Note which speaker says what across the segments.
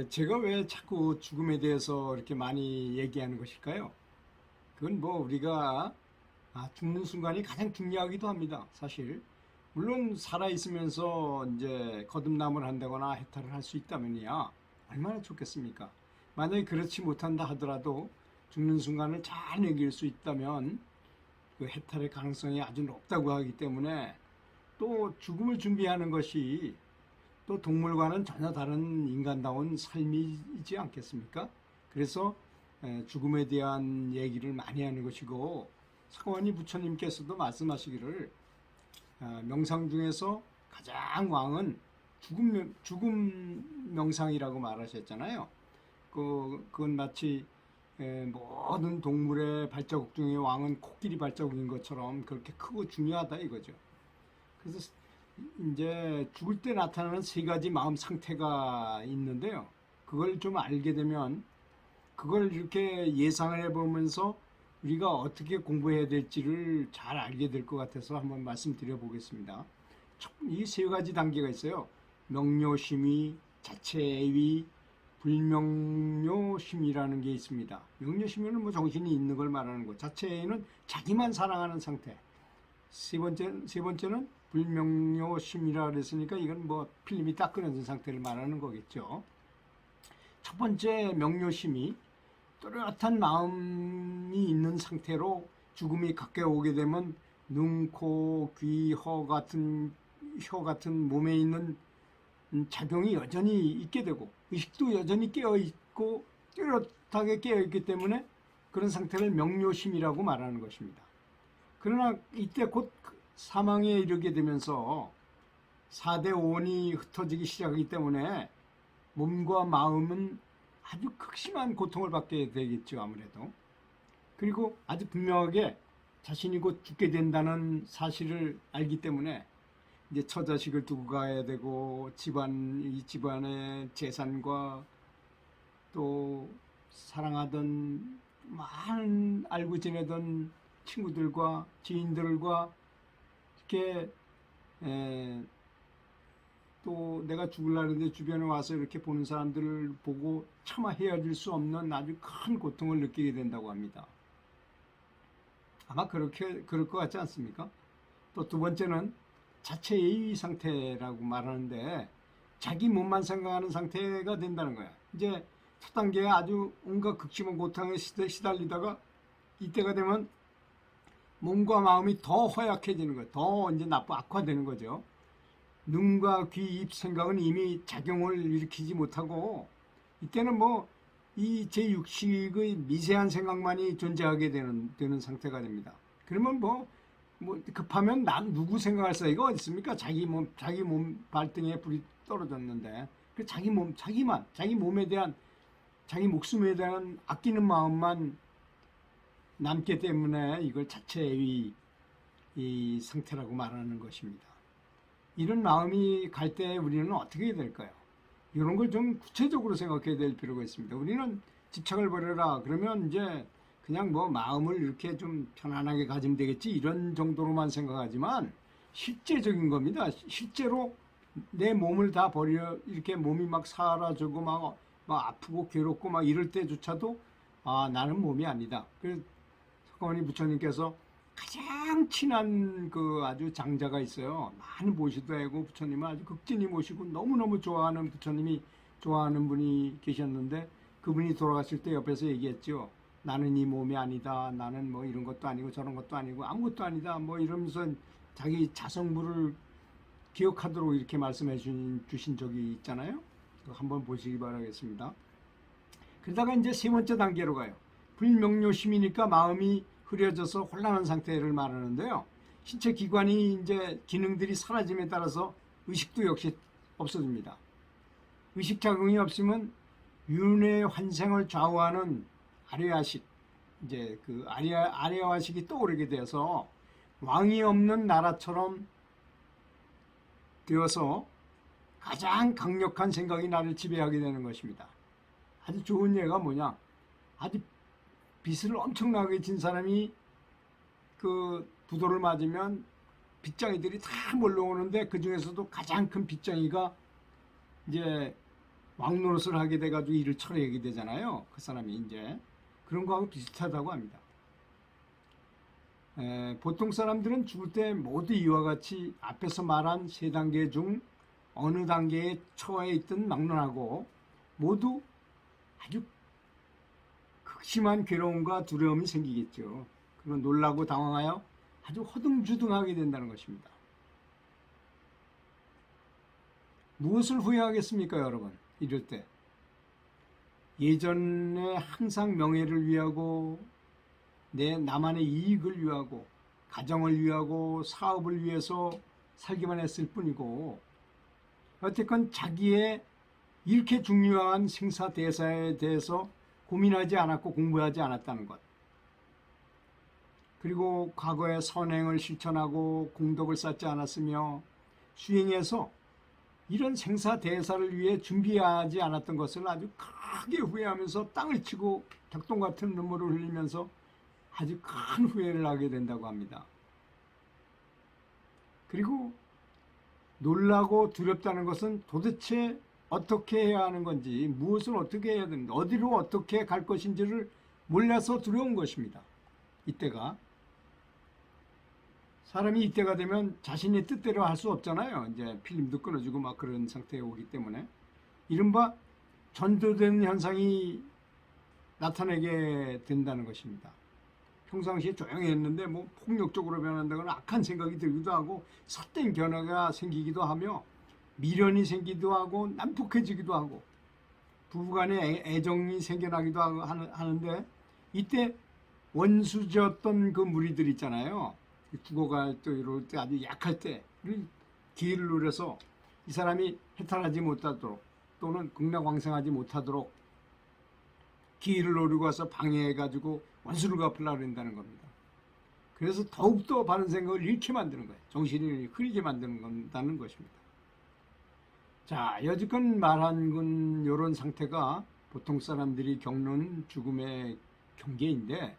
Speaker 1: 제가 왜 자꾸 죽음에 대해서 이렇게 많이 얘기하는 것일까요? 그건 뭐 우리가 죽는 순간이 가장 중요하기도 합니다. 사실 물론 살아 있으면서 이제 거듭남을 한다거나 해탈을 할 수 있다면야 얼마나 좋겠습니까? 만약에 그렇지 못한다 하더라도 죽는 순간을 잘 이길 수 있다면 그 해탈의 가능성이 아주 높다고 하기 때문에 또 죽음을 준비하는 것이 또 동물과는 전혀 다른 인간다운 삶이지 않겠습니까? 그래서 죽음에 대한 얘기를 많이 하는 것이고, 서건희 부처님께서도 말씀하시기를 명상 중에서 가장 왕은 죽음 명상이라고 말하셨잖아요. 그건 마치 모든 동물의 발자국 중에 왕은 코끼리 발자국인 것처럼 그렇게 크고 중요하다 이거죠. 그래서 이제 죽을 때 나타나는 세 가지 마음 상태가 있는데요. 그걸 좀 알게 되면 그걸 이렇게 예상을 해보면서 우리가 어떻게 공부해야 될지를 잘 알게 될 것 같아서 한번 말씀드려 보겠습니다. 이 세 가지 단계가 있어요. 명료심의, 자체애위, 불명료심이라는 게 있습니다. 명료심은 뭐 정신이 있는 걸 말하는 거. 자체애위는 자기만 사랑하는 상태. 세 번째는 불명료심이라 그랬으니까 이건 뭐 필름이 딱 끊어진 상태를 말하는 거겠죠. 첫 번째 명료심이 또렷한 마음이 있는 상태로 죽음이 가까이 오게 되면 눈, 코, 귀, 혀 같은 몸에 있는 작용이 여전히 있게 되고 의식도 여전히 깨어 있고 뚜렷하게 깨어 있기 때문에 그런 상태를 명료심이라고 말하는 것입니다. 그러나 이때 곧 사망에 이르게 되면서 4대 오온이 흩어지기 시작하기 때문에 몸과 마음은 아주 극심한 고통을 받게 되겠죠, 아무래도. 그리고 아주 분명하게 자신이 곧 죽게 된다는 사실을 알기 때문에 이제 처자식을 두고 가야 되고 이 집안의 재산과 또 사랑하던 많은 알고 지내던 친구들과 지인들과 이렇게 또 내가 죽으려는데 주변에 와서 이렇게 보는 사람들을 보고 차마 헤어질 수 없는 아주 큰 고통을 느끼게 된다고 합니다. 아마 그럴 것 같지 않습니까? 또 두 번째는 자체의 상태라고 말하는데 자기 몸만 생각하는 상태가 된다는 거야. 이제 첫 단계에 아주 온갖 극심한 고통에 시달리다가 이때가 되면 몸과 마음이 더 허약해지는 거예요. 더 이제 악화되는 거죠. 눈과 귀, 입 생각은 이미 작용을 일으키지 못하고 이때는 뭐 이 제6식의 미세한 생각만이 존재하게 되는 상태가 됩니다. 그러면 뭐 급하면 남 누구 생각할 사이가 어디 있습니까? 자기 몸 발등에 불이 떨어졌는데 그 자기 몸에 대한 자기 목숨에 대한 아끼는 마음만 남기 때문에 이걸 자체의 이 상태라고 말하는 것입니다. 이런 마음이 갈 때 우리는 어떻게 해야 될까요? 이런 걸 좀 구체적으로 생각해야 될 필요가 있습니다. 우리는 집착을 버려라. 그러면 이제 그냥 뭐 마음을 이렇게 좀 편안하게 가지면 되겠지. 이런 정도로만 생각하지만 실제적인 겁니다. 실제로 내 몸을 다 버려, 이렇게 몸이 막 사라지고 막 아프고 괴롭고 막 이럴 때조차도 나는 몸이 아니다. 그래서 석가모니 부처님께서 가장 친한 그 아주 장자가 있어요. 많이 모시도 하고 부처님을 아주 극진히 모시고 너무너무 좋아하는 분이 계셨는데 그분이 돌아가실 때 옆에서 얘기했죠. 나는 이 몸이 아니다. 나는 뭐 이런 것도 아니고 저런 것도 아니고 아무것도 아니다. 뭐 이러면서 자기 자성부를 기억하도록 이렇게 말씀해 주신 적이 있잖아요. 한번 보시기 바라겠습니다. 그러다가 이제 세 번째 단계로 가요. 불명료심이니까 마음이 흐려져서 혼란한 상태를 말하는데요. 신체 기관이 이제 기능들이 사라짐에 따라서 의식도 역시 없어집니다. 의식 작용이 없으면 윤회 환생을 좌우하는 아뢰아식, 이제 그 아뢰아식이 떠오르게 돼서 왕이 없는 나라처럼 되어서 가장 강력한 생각이 나를 지배하게 되는 것입니다. 아주 좋은 예가 뭐냐? 아주 빚을 엄청나게 진 사람이 그 부도를 맞으면 빚쟁이들이 다 몰려오는데 그 중에서도 가장 큰 빚쟁이가 이제 왕노릇을 하게 돼가지고 일을 처리하게 되잖아요. 그 사람이 이제 그런 거하고 비슷하다고 합니다. 보통 사람들은 죽을 때 모두 이와 같이 앞에서 말한 세 단계 중 어느 단계에 처해 있든 막론하고 모두 아주 극심한 괴로움과 두려움이 생기겠죠. 그런 놀라고 당황하여 아주 허둥지둥하게 된다는 것입니다. 무엇을 후회하겠습니까, 여러분? 이럴 때 예전에 항상 명예를 위하고 나만의 이익을 위하고 가정을 위하고 사업을 위해서 살기만 했을 뿐이고 여태껏 자기의 이렇게 중요한 생사대사에 대해서 고민하지 않았고 공부하지 않았다는 것. 그리고 과거의 선행을 실천하고 공덕을 쌓지 않았으며 수행해서 이런 생사대사를 위해 준비하지 않았던 것을 아주 크게 후회하면서 땅을 치고 격동 같은 눈물을 흘리면서 아주 큰 후회를 하게 된다고 합니다. 그리고 놀라고 두렵다는 것은 도대체 어떻게 해야 하는 건지, 무엇을 어떻게 해야 되는지, 어디로 어떻게 갈 것인지를 몰라서 두려운 것입니다. 이때가. 사람이 이때가 되면 자신의 뜻대로 할 수 없잖아요. 이제 필름도 끊어지고 막 그런 상태에 오기 때문에. 이른바 전도된 현상이 나타나게 된다는 것입니다. 평상시에 조용히 했는데 뭐 폭력적으로 변한다거나 악한 생각이 들기도 하고 삿된 견해가 생기기도 하며 미련이 생기기도 하고 난폭해지기도 하고 부부간에 애정이 생겨나기도 하는데 이때 원수졌던 그 무리들 있잖아요. 죽어갈 때 이럴 때 아주 약할 때 기회를 노려서 이 사람이 해탈하지 못하도록 또는 극락왕생하지 못하도록 기회를 노리고 와서 방해해가지고 원수를 갚으려고 한다는 겁니다. 그래서 더욱더 바른 생각을 잃게 만드는 거예요. 정신이 흐리게 만드는 것입니다. 자, 여지껏 말한 건 이런 상태가 보통 사람들이 겪는 죽음의 경계인데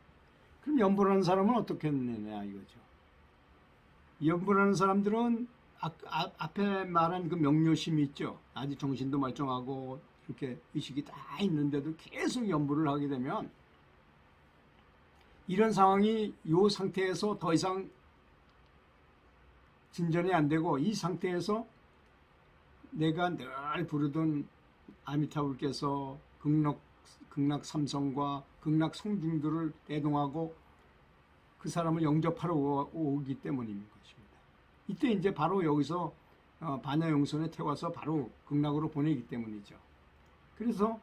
Speaker 1: 그럼 염불하는 사람은 어떻게 했느냐 이거죠. 염불하는 사람들은 앞에 말한 그 명료심이 있죠. 아직 정신도 멀쩡하고 이렇게 의식이 다 있는데도 계속 염불을 하게 되면 이런 상황이 이 상태에서 더 이상 진전이 안 되고 이 상태에서 내가 늘 부르던 아미타불께서 극락 삼성과 극락 성중들을 대동하고 그 사람을 영접하러 오기 때문인 것입니다. 이때 이제 바로 여기서 반야용선에 태워서 바로 극락으로 보내기 때문이죠. 그래서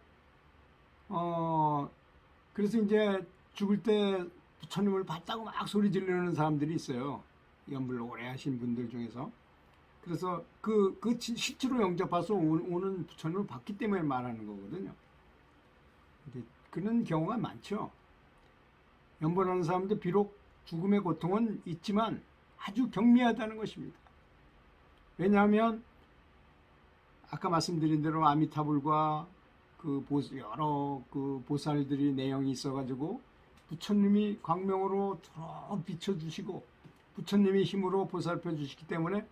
Speaker 1: 이제 죽을 때 부처님을 봤다고 막 소리 지르는 사람들이 있어요. 연불 오래 하신 분들 중에서. 그래서 그 실제로 영접해서 오는 부처님을 봤기 때문에 말하는 거거든요. 그런 경우가 많죠. 연불하는 사람도 비록 죽음의 고통은 있지만 아주 경미하다는 것입니다. 왜냐하면 아까 말씀드린 대로 아미타불과 여러 보살들이 내용이 있어가지고 부처님이 광명으로 쭉 비춰주시고 부처님의 힘으로 보살펴 주시기 때문에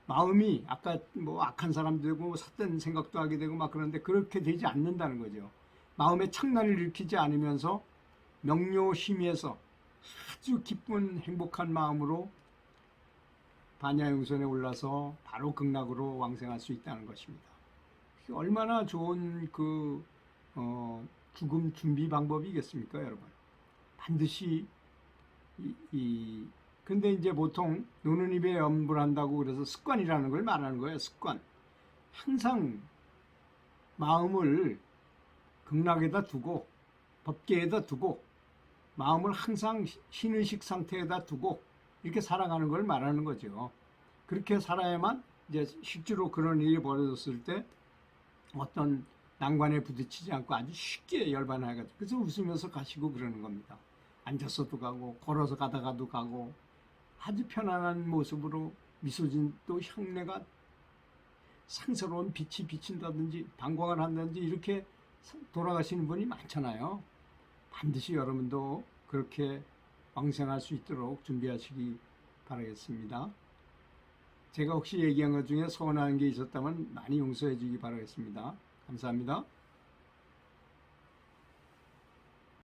Speaker 1: 마음이 아까 뭐 악한 사람 되고 삿된 생각도 하게 되고 막 그런데 그렇게 되지 않는다는 거죠. 마음의 창난을 일으키지 않으면서 명료심에서 아주 기쁜 행복한 마음으로 반야용선에 올라서 바로 극락으로 왕생할 수 있다는 것입니다. 얼마나 좋은 죽음 준비 방법이겠습니까, 여러분? 반드시 근데 이제 보통 노는 입에 염불한다고 그래서 습관이라는 걸 말하는 거예요. 습관. 항상 마음을 극락에다 두고 법계에다 두고 마음을 항상 신의식 상태에다 두고 이렇게 살아가는 걸 말하는 거죠. 그렇게 살아야만 이제 실제로 그런 일이 벌어졌을 때 어떤 난관에 부딪히지 않고 아주 쉽게 열반해가지고 그래서 웃으면서 가시고 그러는 겁니다. 앉아서도 가고 걸어서 가다가도 가고 아주 편안한 모습으로 미소진 또 향내가 상스러운 빛이 비친다든지 방광을 한다든지 이렇게 돌아가시는 분이 많잖아요. 반드시 여러분도 그렇게 왕생할 수 있도록 준비하시기 바라겠습니다. 제가 혹시 얘기한 것 중에 서운한 게 있었다면 많이 용서해 주기 바라겠습니다. 감사합니다.